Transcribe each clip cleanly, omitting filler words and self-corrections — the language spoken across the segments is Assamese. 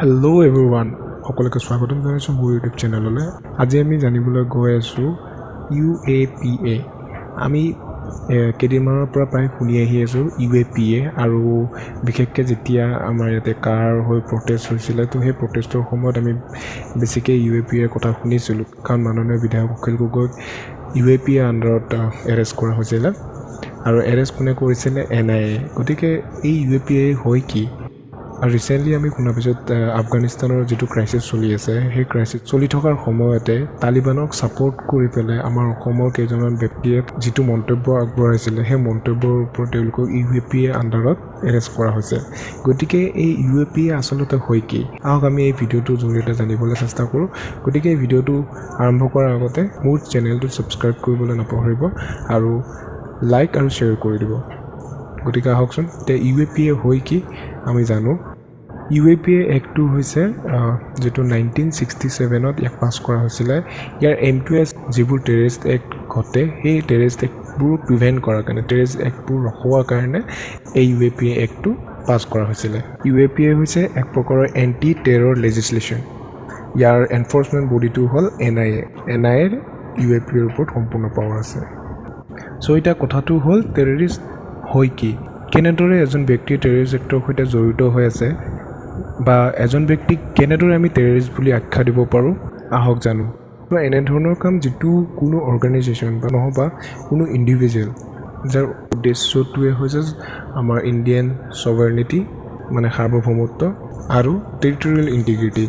হেল্ল' এভৰিৱান, সকলোকে স্বাগতম জনাইছোঁ মোৰ ইউটিউব চেনেললৈ। আজি আমি জানিবলৈ গৈ আছোঁ UAPA। আমি কেইদিনমানৰ পৰা প্ৰায় শুনি আহি আছোঁ UAPA, আৰু বিশেষকৈ যেতিয়া আমাৰ ইয়াতে কাৰ হৈ প্ৰটেষ্ট হৈছিলে, তো সেই প্ৰটেষ্টৰ সময়ত আমি বেছিকৈ UAPAৰ কথা শুনিছিলোঁ, কাৰণ মাননীয় বিধায়ক অখিল গগৈক UAPA আণ্ডাৰত এৰেষ্ট কৰা হৈছিলে, আৰু এৰেষ্ট কোনে কৰিছিলে? NIA। গতিকে এই UAPA হয় কি? আৰু ৰিচেণ্টলি আমি শুনা পিছত আফগানিস্তানৰ যিটো ক্ৰাইচিছ চলি আছে, সেই ক্ৰাইচিছ চলি থকাৰ সময়তে তালিবানক ছাপৰ্ট কৰি পেলাই আমাৰ অসমৰ কেইজনমান ব্যক্তিয়ে যিটো মন্তব্য আগবঢ়াইছিলে, সেই মন্তব্যৰ ওপৰত তেওঁলোকক UAPA আণ্ডাৰত এৰেষ্ট কৰা হৈছে। গতিকে এই UAPA আচলতে হয় কি? আহক আমি এই ভিডিঅ'টোৰ জৰিয়তে জানিবলৈ চেষ্টা কৰোঁ। গতিকে এই ভিডিঅ'টো আৰম্ভ কৰাৰ আগতে মোৰ চেনেলটো ছাবস্ক্ৰাইব কৰিবলৈ নাপাহৰিব আৰু লাইক আৰু শ্বেয়াৰ কৰি দিব। গতিকে আহকচোন, এতিয়া UAPA হয় কি আমি জানো। UAPA এক্টটো হৈছে যিটো 1967ত ইয়াক পাছ কৰা হৈছিলে। ইয়াৰ এমটোৱে যিবোৰ টেৰৰিষ্ট এক্ট ঘটে, সেই টেৰৰিষ্ট এক্টবোৰ প্ৰিভেণ্ট কৰাৰ কাৰণে, টেৰৰিষ্ট এক্টবোৰ ৰখোৱাৰ কাৰণে এই UAPA এক্টটো পাছ কৰা হৈছিলে। UAPA হৈছে এক প্ৰকাৰৰ এণ্টি টেৰৰ লেজিছলেশ্যন। ইয়াৰ এনফৰ্চমেণ্ট বডিটো হ'ল NIA। NIAৰ UAPAৰ ওপৰত সম্পূৰ্ণ পাৱাৰ আছে। চ' এতিয়া কথাটো হ'ল, টেৰৰিষ্ট হয় কি? কেনেদৰে এজন ব্যক্তি টেৰৰিষ্ট এক্টৰ সৈতে জড়িত হৈ আছে, বা এজন ব্যক্তিক কেনেদৰে আমি টেৰৰিষ্ট বুলি আখ্যা দিব পাৰোঁ, আহক জানো। তো এনেধৰণৰ কাম যিটো কোনো অৰ্গেনাইজেশ্যন বা নহবা কোনো ইণ্ডিভিজুৱেল, যাৰ উদ্দেশ্যটোৱে হৈছে আমাৰ ইণ্ডিয়ান ছভাৰেনিটি মানে সাৰ্বভৌমত্ব আৰু টেৰিটৰিয়েল ইণ্টিগ্ৰিটি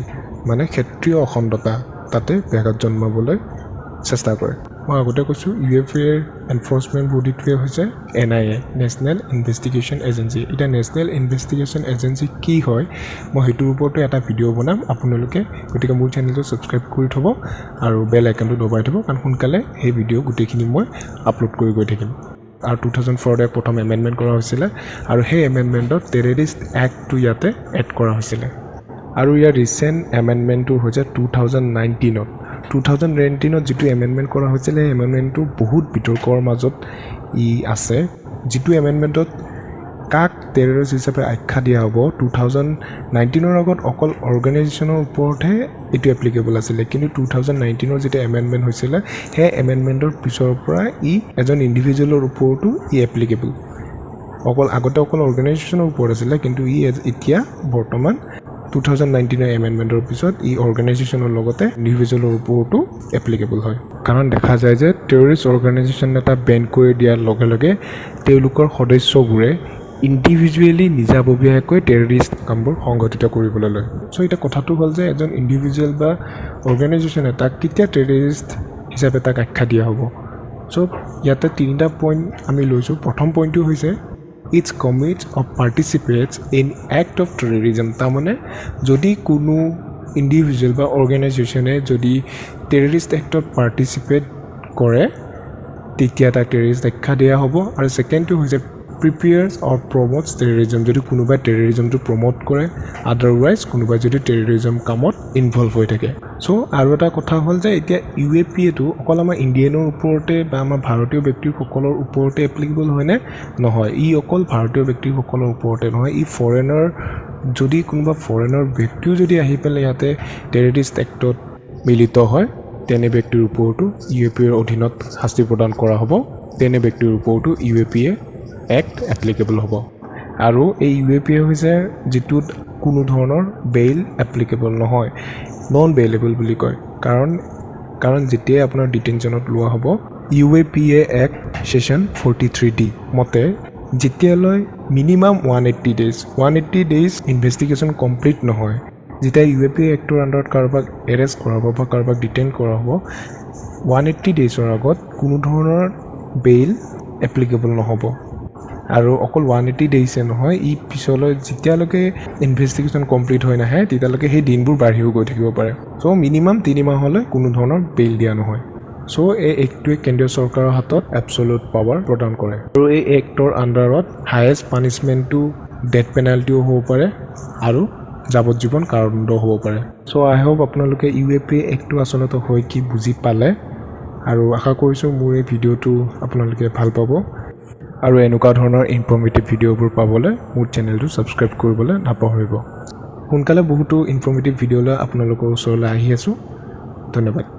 মানে ক্ষেত্ৰীয় অখণ্ডতা, তাতে ব্যাঘাত জন্মাবলৈ চেষ্টা কৰে। মই আগতে কৈছোঁ UAPAৰ এনফৰ্চমেণ্ট বডিটোৱে হৈছে NIA, নেশ্যনেল ইনভেষ্টিগেশ্যন এজেঞ্চি। এতিয়া নেশ্যনেল ইনভেষ্টিগেশ্যন এজেঞ্চি কি হয়, মই সেইটোৰ ওপৰতো এটা ভিডিঅ' বনাম আপোনালোকে। গতিকে মোৰ চেনেলটো ছাবস্ক্ৰাইব কৰি থ'ব আৰু বেল আইকনটো দবাই থ'ব, কাৰণ সোনকালে সেই ভিডিঅ' গোটেইখিনি মই আপলোড কৰি গৈ থাকিম। আৰু 2004 প্ৰথম এমেণ্ডমেণ্ট কৰা হৈছিলে, আৰু সেই এমেণ্ডমেণ্টত টেৰৰিষ্ট এক্টটো ইয়াতে এড কৰা হৈছিলে। আৰু ইয়াৰ ৰিচেণ্ট এমেণ্ডমেণ্টটো হৈছে 2019ত। 2019ত যিটো এমেণ্ডমেণ্ট কৰা হৈছিলে, সেই এমেণ্ডমেণ্টটো বহুত বিতৰ্কৰ মাজত আছে। যিটো এমেণ্ডমেণ্টত কাক টেৰৰিষ্ট হিচাপে আখ্যা দিয়া হ'ব, 2019ৰ আগত অকল অৰ্গেনাইজেশ্যনৰ ওপৰতহে এইটো এপ্লিকেবল আছিলে, কিন্তু 2019ৰ যেতিয়া এমেণ্ডমেণ্ট হৈছিলে, সেই এমেণ্ডমেণ্টৰ পিছৰ পৰা এজন ইণ্ডিভিজুৱেলৰ ওপৰতো এপ্লিকেবল। আগতে অকল অৰ্গেনাইজেশ্যনৰ ওপৰত আছিলে, কিন্তু এতিয়া বৰ্তমান 2019ৰ এমেণ্ডমেণ্টৰ পিছত অৰ্গেনাইজেশ্যনৰ লগতে ইণ্ডিভিজুৱেলৰ ওপৰতো এপ্লিকেবল হয়। কাৰণ দেখা যায় যে টেৰৰিষ্ট অৰ্গেনাইজেশ্যন এটা বেন কৰি দিয়াৰ লগে লগে তেওঁলোকৰ সদস্যবোৰে ইণ্ডিভিজুৱেলি নিজাববীয়াকৈ টেৰৰিষ্ট কামবোৰ সংঘটিত কৰিবলৈ লয়। চ' এতিয়া কথাটো হ'ল যে এজন ইণ্ডিভিজুৱেল বা অৰ্গেনাইজেশ্যন এটাক কেতিয়া টেৰৰিষ্ট হিচাপে তাক আখ্যা দিয়া হ'ব। চ' ইয়াতে 3টা পইণ্ট আমি লৈছোঁ। প্ৰথম পইণ্টটো হৈছে it's commits of participates in act of terrorism. তাৰমানে যদি কোনো ইণ্ডিভিজুৱেল বা অৰ্গেনাইজেশ্যনে যদি টেৰৰিষ্ট এক্টত পাৰ্টিচিপেট কৰে, তেতিয়া তাক টেৰৰিষ্ট আখ্যা দিয়া হ'ব। আৰু ছেকেণ্ডটো হৈছে প্ৰিপেয়াৰ্ছ অৰ প্ৰমোটছ টেৰৰিজম। যদি কোনোবাই টেৰৰিজমটো প্ৰমোট কৰে, আদাৰৱাইজ কোনোবাই যদি টেৰৰিজম কামত ইনভল্ভ হৈ থাকে। চ' আৰু এটা কথা হ'ল যে এতিয়া UAPAটো অকল আমাৰ ইণ্ডিয়ানৰ ওপৰতে বা আমাৰ ভাৰতীয় ব্যক্তিসকলৰ ওপৰতে এপ্লিকেবল হয়নে? নহয়, অকল ভাৰতীয় ব্যক্তিসকলৰ ওপৰতে নহয়, ফৰেনাৰ, যদি কোনোবা ফৰেনাৰ ব্যক্তিও যদি আহি পেলাই ইয়াতে টেৰৰিষ্ট এক্টত মিলিত হয়, তেনে ব্যক্তিৰ ওপৰতো UAPAৰ অধীনত শাস্তি প্ৰদান কৰা হ'ব। তেনে ব্যক্তিৰ ওপৰতো UAPA এক্ট এপ্লিকেবল হ'ব। আৰু এই UAPA হৈছে যিটোত কোনো ধৰণৰ বেইল এপ্লিকেবল নহয়, নন বেইলেবল বুলি কয়। কাৰণ যেতিয়াই আপোনাৰ ডিটেনশ্যনত লোৱা হ'ব, UAPA এক্ট ছেকশ্যন 43D মতে যেতিয়ালৈ মিনিমাম 180 ডেইজ ইনভেষ্টিগেশ্যন কমপ্লিট নহয়, যেতিয়া UAPA এক্টৰ আণ্ডাৰত কাৰোবাক এৰেষ্ট কৰা হ'ব বা কাৰোবাক ডিটেইন কৰা হ'ব, 180 ডেইজৰ আগত কোনো ধৰণৰ বেইল এপ্লিকেবল নহ'ব। আৰু অকল 180 ডেইজে নহয়, পিছলৈ যেতিয়ালৈকে ইনভেষ্টিগেশ্যন কমপ্লিট হৈ নাহে, তেতিয়ালৈকে সেই দিনবোৰ বাঢ়িও গৈ থাকিব পাৰে। চ' মিনিমাম 3 মাহলৈ কোনো ধৰণৰ বেইল দিয়া নহয়। চ' এই এক্টটোৱে কেন্দ্ৰীয় চৰকাৰৰ হাতত এবছলুট পাৱাৰ প্ৰদান কৰে। আৰু এই এক্টৰ আণ্ডাৰত হায়েষ্ট পানিছমেণ্টটো ডেথ পেনাল্টিও হ'ব পাৰে আৰু যাৱজ্জীৱন কাৰাদণ্ড হ'ব পাৰে। চ' আই হোপ আপোনালোকে UAPA এক্টটো আচলতে হয় কি বুজি পালে, আৰু আশা কৰিছোঁ মোৰ এই ভিডিঅ'টো আপোনালোকে ভাল পাব। আৰু এনেকুৱা ধৰণৰ ইনফৰ্মেটিভ ভিডিঅ'বোৰ পাবলৈ মোৰ চেনেলটো ছাবস্ক্ৰাইব কৰিবলৈ নাপাহৰিব। সোনকালে বহুতো ইনফৰ্মেটিভ ভিডিঅ' লৈ আপোনালোকৰ ওচৰলৈ আহি আছোঁ ধন্যবাদ